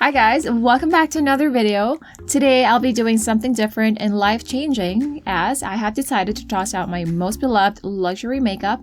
Hi guys, welcome back to another video. Today I'll be doing something different and life-changing as I have decided to toss out my most beloved luxury makeup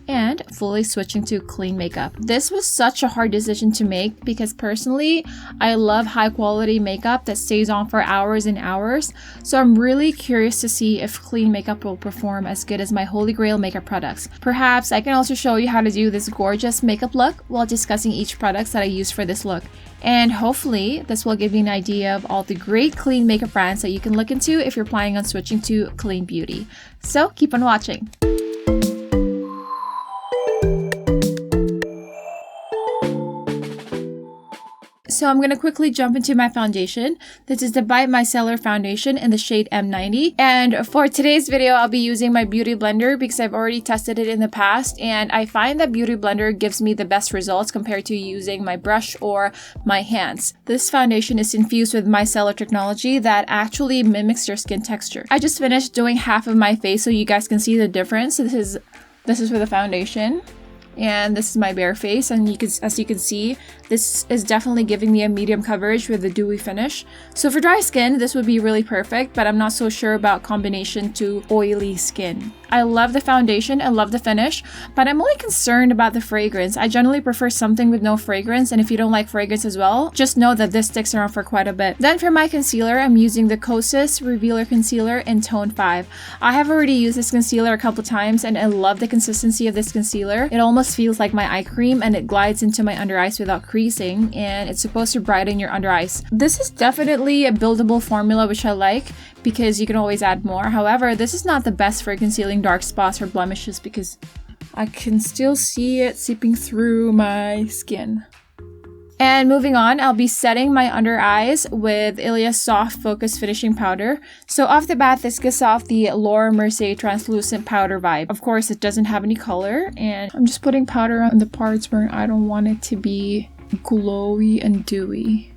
and fully switching to clean makeup. This was such a hard decision to make because personally, I love high quality makeup that stays on for hours and hours. So I'm really curious to see if clean makeup will perform as good as my holy grail makeup products. Perhaps I can also show you how to do this gorgeous makeup look while discussing each product that I use for this look. And hopefully this will give you an idea of all the great clean makeup brands that you can look into if you're planning on switching to clean beauty. So keep on watching. So I'm going to quickly jump into my foundation. This is the by Micellar foundation in the shade M90. And for today's video, I'll be using my Beauty Blender because I've already tested it in the past. And I find that Beauty Blender gives me the best results compared to using my brush or my hands. This foundation is infused with micellar technology that actually mimics your skin texture. I just finished doing half of my face so you guys can see the difference. This is for the foundation. And this is my bare face, and as you can see, this is definitely giving me a medium coverage with a dewy finish. So for dry skin, this would be really perfect, but I'm not so sure about combination to oily skin. I love the foundation, I love the finish, but I'm only concerned about the fragrance. I generally prefer something with no fragrance, and if you don't like fragrance as well, just know that this sticks around for quite a bit. Then for my concealer, I'm using the Kosas Revealer Concealer in Tone 5. I have already used this concealer a couple times, and I love the consistency of this concealer. It almost feels like my eye cream, and it glides into my under eyes without creasing, and it's supposed to brighten your under eyes. This is definitely a buildable formula, which I like because you can always add more. However, this is not the best for concealing dark spots or blemishes because I can still see it seeping through my skin. And moving on, I'll be setting my under eyes with Ilia's Soft Focus Finishing Powder. So off the bat, this gives off the Laura Mercier translucent powder vibe. Of course, it doesn't have any color, and I'm just putting powder on the parts where I don't want it to be glowy and dewy.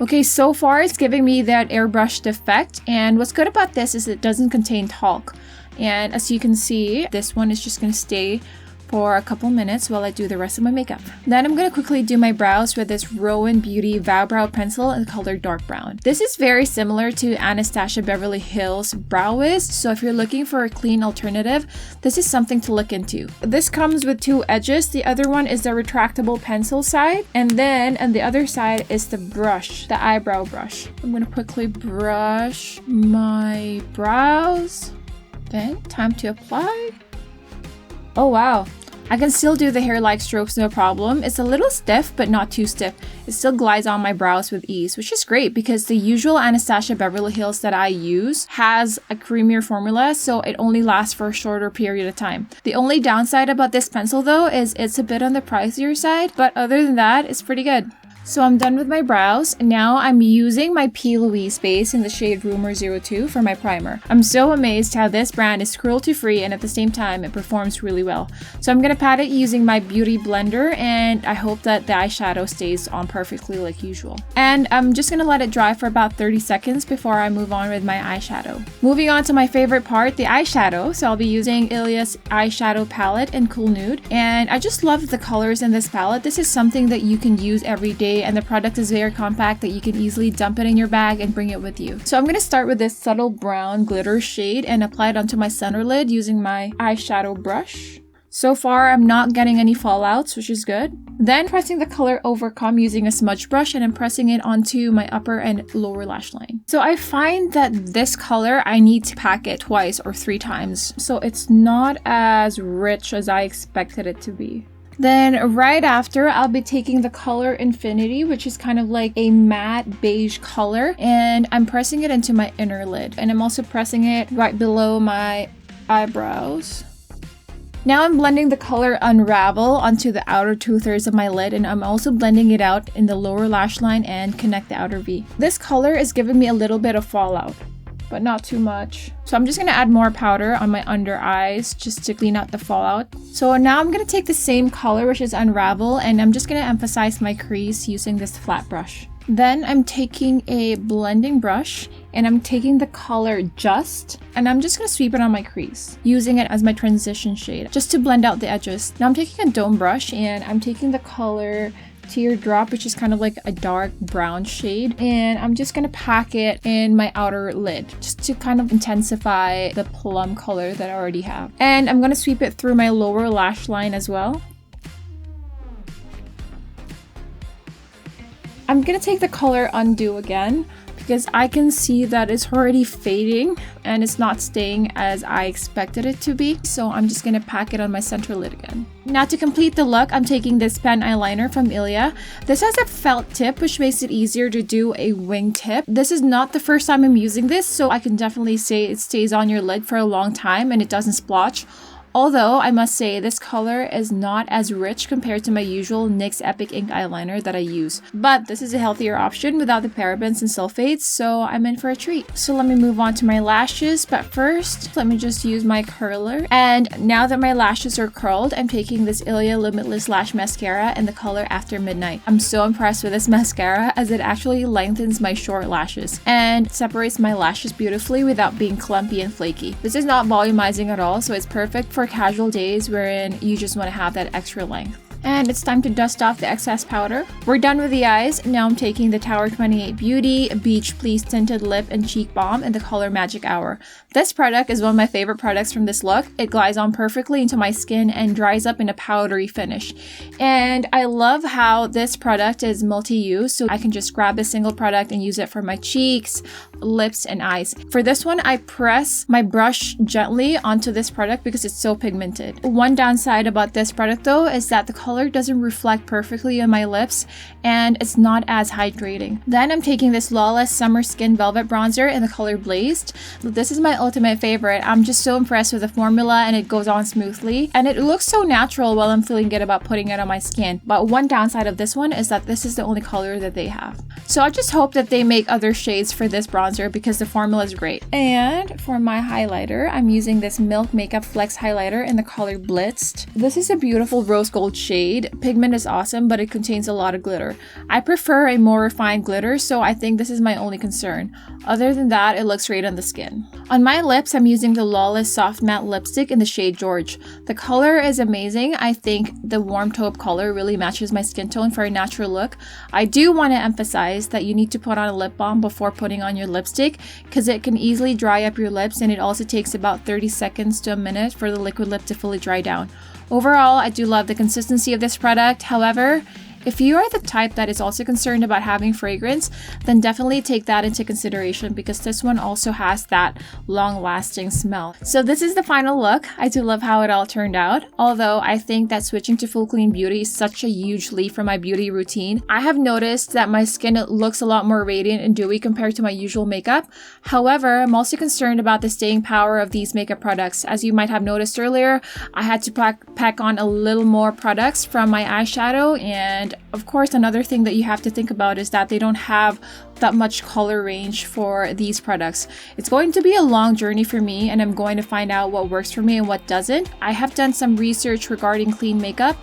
Okay, so far it's giving me that airbrushed effect, and what's good about this is it doesn't contain talc. And as you can see, this one is just going to stay for a couple minutes while I do the rest of my makeup. Then I'm going to quickly do my brows with this Rowan Beauty Vow Brow Pencil in the color dark brown. This is very similar to Anastasia Beverly Hills Brow Wiz, so if you're looking for a clean alternative, this is something to look into. This comes with two edges. The other one is the retractable pencil side, and then on the other side is the brush, the eyebrow brush. I'm going to quickly brush my brows. Then time to apply. Oh wow, I can still do the hair-like strokes no problem. It's a little stiff, but not too stiff. It still glides on my brows with ease, which is great because the usual Anastasia Beverly Hills that I use has a creamier formula, so it only lasts for a shorter period of time. The only downside about this pencil though is it's a bit on the pricier side, but other than that, it's pretty good. So I'm done with my brows. Now I'm using my LOUISE base in the shade Rumour 02 for my primer. I'm so amazed how this brand is cruelty-free and at the same time it performs really well. So I'm gonna pat it using my Beauty Blender, and I hope that the eyeshadow stays on perfectly like usual. And I'm just gonna let it dry for about 30 seconds before I move on with my eyeshadow. Moving on to my favorite part, the eyeshadow. So I'll be using Ilia's eyeshadow palette in Cool Nude, and I just love the colors in this palette. This is something that you can use every day, and the product is very compact that you can easily dump it in your bag and bring it with you. So I'm going to start with this subtle brown glitter shade and apply it onto my center lid using my eyeshadow brush. So far, I'm not getting any fallouts, which is good. Then pressing the color Overcome using a smudge brush and I'm pressing it onto my upper and lower lash line. So I find that this color, I need to pack it twice or 3 times. So it's not as rich as I expected it to be. Then right after, I'll be taking the color Infinity, which is kind of like a matte beige color, and I'm pressing it into my inner lid. And I'm also pressing it right below my eyebrows. Now I'm blending the color Unravel onto the outer 2/3 of my lid, and I'm also blending it out in the lower lash line and connect the outer V. This color is giving me a little bit of fallout, but not too much. So I'm just going to add more powder on my under eyes just to clean out the fallout. So now I'm going to take the same color, which is Unravel, and I'm just going to emphasize my crease using this flat brush. Then I'm taking a blending brush and I'm taking the color Just, and I'm just going to sweep it on my crease, using it as my transition shade just to blend out the edges. Now I'm taking a dome brush and I'm taking the color Teardrop, which is kind of like a dark brown shade. And I'm just gonna pack it in my outer lid just to kind of intensify the plum color that I already have. And I'm gonna sweep it through my lower lash line as well. I'm gonna take the color Undo again because I can see that it's already fading and it's not staying as I expected it to be. So I'm just gonna pack it on my center lid again. Now to complete the look, I'm taking this pen eyeliner from Ilia. This has a felt tip, which makes it easier to do a wing tip. This is not the first time I'm using this, so I can definitely say it stays on your lid for a long time and it doesn't splotch. Although, I must say, this color is not as rich compared to my usual NYX Epic Ink eyeliner that I use. But this is a healthier option without the parabens and sulfates, so I'm in for a treat. So let me move on to my lashes, but first, let me just use my curler. And now that my lashes are curled, I'm taking this Ilia Limitless Lash Mascara in the color After Midnight. I'm so impressed with this mascara as it actually lengthens my short lashes and separates my lashes beautifully without being clumpy and flaky. This is not volumizing at all, so it's perfect for casual days wherein you just want to have that extra length. And it's time to dust off the excess powder. We're done with the eyes. Now I'm taking the Tower 28 Beauty BeachPlease Tinted Lip and Cheek Balm in the color Magic Hour. This product is one of my favorite products from this look. It glides on perfectly into my skin and dries up in a powdery finish. And I love how this product is multi-use, so I can just grab a single product and use it for my cheeks, lips, and eyes. For this one, I press my brush gently onto this product because it's so pigmented. One downside about this product though is that the color doesn't reflect perfectly on my lips and it's not as hydrating. Then I'm taking this Lawless Summer Skin Velvet Bronzer in the color Blazed. This is my ultimate favorite. I'm just so impressed with the formula and it goes on smoothly and it looks so natural while I'm feeling good about putting it on my skin. But one downside of this one is that this is the only color that they have. So I just hope that they make other shades for this bronzer because the formula is great. And for my highlighter, I'm using this Milk Makeup Flex highlighter in the color Blitzed. This is a beautiful rose gold shade. Pigment is awesome, but it contains a lot of glitter. I prefer a more refined glitter, so I think this is my only concern. Other than that, it looks great on the skin. On my lips, I'm using the Lawless Soft Matte Lipstick in the shade George. The color is amazing. I think the warm taupe color really matches my skin tone for a natural look. I do want to emphasize that you need to put on a lip balm before putting on your lipstick because it can easily dry up your lips and it also takes about 30 seconds to a minute for the liquid lip to fully dry down. Overall, I do love the consistency of this product. However, if you are the type that is also concerned about having fragrance, then definitely take that into consideration because this one also has that long-lasting smell. So this is the final look. I do love how it all turned out. Although I think that switching to full clean beauty is such a huge leap from my beauty routine. I have noticed that my skin looks a lot more radiant and dewy compared to my usual makeup. However, I'm also concerned about the staying power of these makeup products. As you might have noticed earlier, I had to pack on a little more products from my eyeshadow, and of course, another thing that you have to think about is that they don't have that much color range for these products. It's going to be a long journey for me and I'm going to find out what works for me and what doesn't. I have done some research regarding clean makeup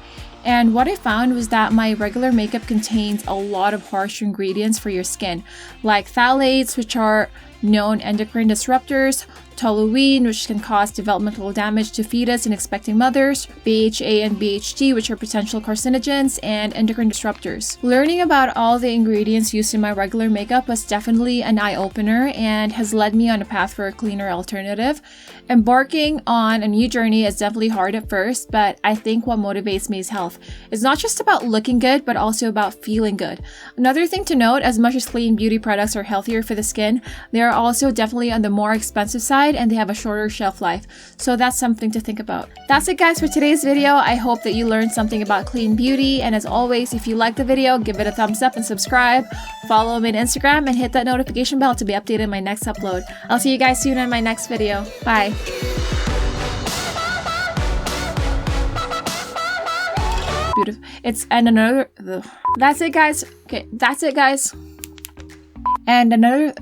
and what I found was that my regular makeup contains a lot of harsh ingredients for your skin, like phthalates, which are known endocrine disruptors, toluene, which can cause developmental damage to fetus and expecting mothers, BHA and BHT, which are potential carcinogens, and endocrine disruptors. Learning about all the ingredients used in my regular makeup was definitely an eye-opener and has led me on a path for a cleaner alternative. Embarking on a new journey is definitely hard at first, but I think what motivates me is health. It's not just about looking good, but also about feeling good. Another thing to note, as much as clean beauty products are healthier for the skin, they are also definitely on the more expensive side and they have a shorter shelf life. So that's something to think about. That's it guys for today's video. I hope that you learned something about clean beauty, and as always, if you like the video, give it a thumbs up and subscribe. Follow me on Instagram and hit that notification bell to be updated on my next upload. I'll see you guys soon in my next video. Bye. Beautiful. It's and another. That's it guys. Okay, that's it guys. And another.